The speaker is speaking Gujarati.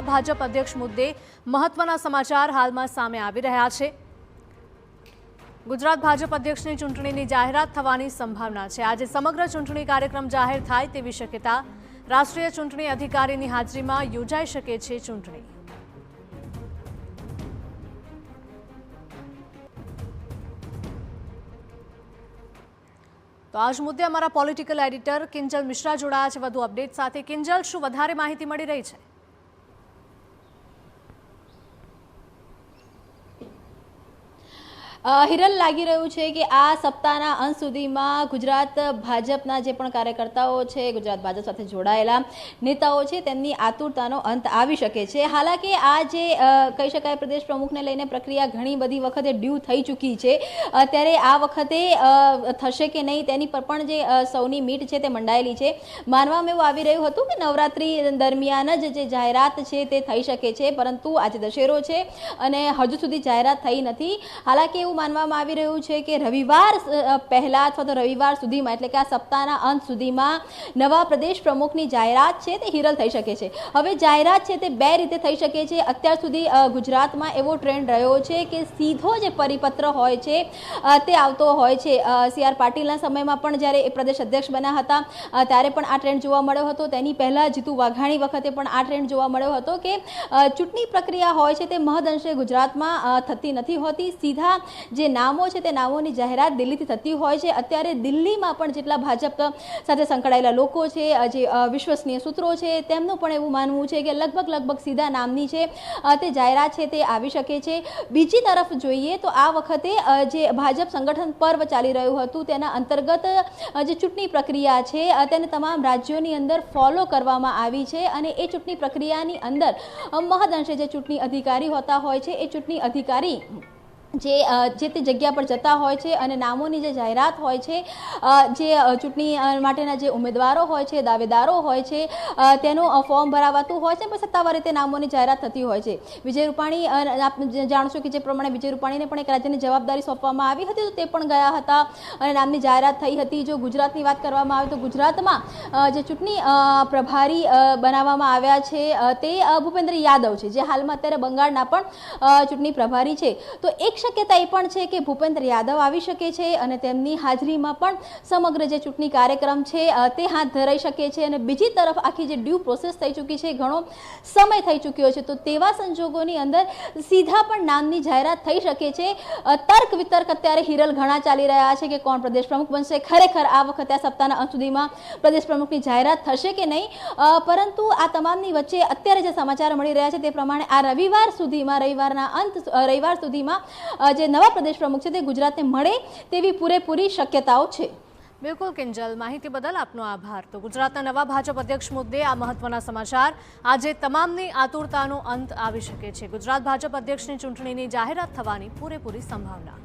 ભાજપ અધ્યક્ષ મુદ્દે મહત્વના સમાચાર હાલમાં સામે આવી રહ્યા છે। ગુજરાત ભાજપ અધ્યક્ષની ચૂંટણીની જાહેરાત થવાની સંભાવના છે। આજે સમગ્ર ચૂંટણી કાર્યક્રમ જાહેર થાય તેવી શક્યતા। રાષ્ટ્રીય ચૂંટણી અધિકારીની હાજરીમાં યોજાઈ શકે છે ચૂંટણી। તો આજ મુદ્દે અમારા પોલિટિકલ એડિટર કિંજલ મિશ્રા જોડાયા છે વધુ અપડેટ સાથે। કિંજલ, શું વધારે માહિતી મળી રહી છે? હિરલ, લાગી રહ્યું છે કે આ સપ્તાહના અંત સુધીમાં ગુજરાત ભાજપના જે પણ કાર્યકર્તાઓ છે, ગુજરાત ભાજપ સાથે જોડાયેલા નેતાઓ છે, તેમની આતુરતાનો અંત આવી શકે છે। હાલાકી આ જે કહી શકાય પ્રદેશ પ્રમુખને લઈને પ્રક્રિયા ઘણી બધી વખતે ડ્યુ થઈ ચૂકી છે, ત્યારે આ વખતે થશે કે નહીં તેની પર પણ જે સૌની મીટ છે તે મંડાયેલી છે। માનવામાં એવું આવી રહ્યું હતું કે નવરાત્રી દરમિયાન જ જે જાહેરાત છે તે થઈ શકે છે, પરંતુ આજે દશેરો છે અને હજુ સુધી જાહેરાત થઈ નથી। હાલાકી એવું માનવામાં આવી રહ્યું છે કે રવિવાર પહેલા અથવા તો રવિવાર સુધીમાં, એટલે કે આ સપ્તાહના અંત સુધીમાં નવા પ્રદેશ પ્રમુખની જાહેરાત છે તે હિરલ થઈ શકે છે। હવે જાહેરાત છે તે બે રીતે થઈ શકે છે। અત્યાર સુધી ગુજરાતમાં એવો ટ્રેન્ડ રહ્યો છે કે સીધો જે પરિપત્ર હોય છે તે આવતો હોય છે। સી આર પાટીલના સમયમાં પણ જ્યારે એ પ્રદેશ અધ્યક્ષ બન્યા હતા ત્યારે પણ આ ટ્રેન્ડ જોવા મળ્યો હતો। તેની પહેલા જીતુ વાઘાણી વખતે પણ આ ટ્રેન્ડ જોવા મળ્યો હતો કે ચૂંટણી પ્રક્રિયા હોય છે તે મહદઅંશે ગુજરાતમાં થતી નથી હોતી। સીધા જે નામો છે તે નામોની જાહેરાત દિલ્હીથી થતી હોય છે। અત્યારે દિલ્હીમાં પણ જેટલા ભાજપ સાથે સંકળાયેલા લોકો છે, જે વિશ્વસનીય સૂત્રો છે, તેમનું પણ એવું માનવું છે કે લગભગ સીધા નામની છે તે જાહેરાત છે તે આવી શકે છે। બીજી તરફ જોઈએ તો આ વખતે જે ભાજપ સંગઠન પર્વ ચાલી રહ્યું હતું તેના અંતર્ગત જે ચૂંટણી પ્રક્રિયા છે તેને તમામ રાજ્યોની અંદર ફોલો કરવામાં આવી છે અને એ ચૂંટણી પ્રક્રિયાની અંદર મહદઅંશે જે ચૂંટણી અધિકારી હોતા હોય છે એ ચૂંટણી અધિકારી જે તે જગ્યા પર જતા હોય છે અને નામોની જે જાહેરાત હોય છે, જે ચૂંટણી માટેના જે ઉમેદવારો હોય છે, દાવેદારો હોય છે, તેનું ફોર્મ ભરાવાતું હોય છે, સત્તાવાર રીતે નામોની જાહેરાત થતી હોય છે। વિજય રૂપાણી, આપ જાણશો કે જે પ્રમાણે વિજય રૂપાણીને પણ એક રાજ્યની જવાબદારી સોંપવામાં આવી હતી તો તે પણ ગયા હતા અને નામની જાહેરાત થઈ હતી। જો ગુજરાતની વાત કરવામાં આવે તો ગુજરાતમાં જે ચૂંટણી પ્રભારી બનાવવામાં આવ્યા છે તે ભૂપેન્દ્ર યાદવ છે, જે હાલમાં અત્યારે બંગાળના પણ ચૂંટણી પ્રભારી છે। તો એક શક્યતા એ પણ છે કે ભૂપેન્દ્ર યાદવ આવી શકે છે અને તેમની હાજરીમાં પણ સમગ્ર જે ચૂંટણી કાર્યક્રમ છે તે હાથ ધરાઈ શકે છે। અને બીજી તરફ આખી જે ડ્યુ પ્રોસેસ થઈ ચૂકી છે, ઘણો સમય થઈ ચૂક્યો છે, તો તેવા સંજોગોની અંદર સીધા પણ નામની જાહેરાત થઈ શકે છે। તર્ક વિતર્ક અત્યારે હિરલ ઘણા ચાલી રહ્યા છે કે કોણ પ્રદેશ પ્રમુખ બનશે। ખરેખર આ વખતે આ સપ્તાહના અંત સુધીમાં પ્રદેશ પ્રમુખની જાહેરાત થશે કે નહીં, પરંતુ આ તમામની વચ્ચે અત્યારે જે સમાચાર મળી રહ્યા છે તે પ્રમાણે આ રવિવાર સુધીમાં જે નવા પ્રદેશ પ્રમુખ છે તે ગુજરાતને મળે તેવી પૂરેપૂરી શક્યતાઓ છે। બિલકુલ કિંજલ, માહિતી બદલ આપનો આભાર। તો ગુજરાતના નવા ભાજપ અધ્યક્ષ મુદ્દે આ મહત્વના સમાચાર। આજે તમામની આતુરતાનો અંત આવી શકે છે। ગુજરાત ભાજપ અધ્યક્ષની ચૂંટણીની જાહેરાત થવાની પૂરેપૂરી સંભાવના।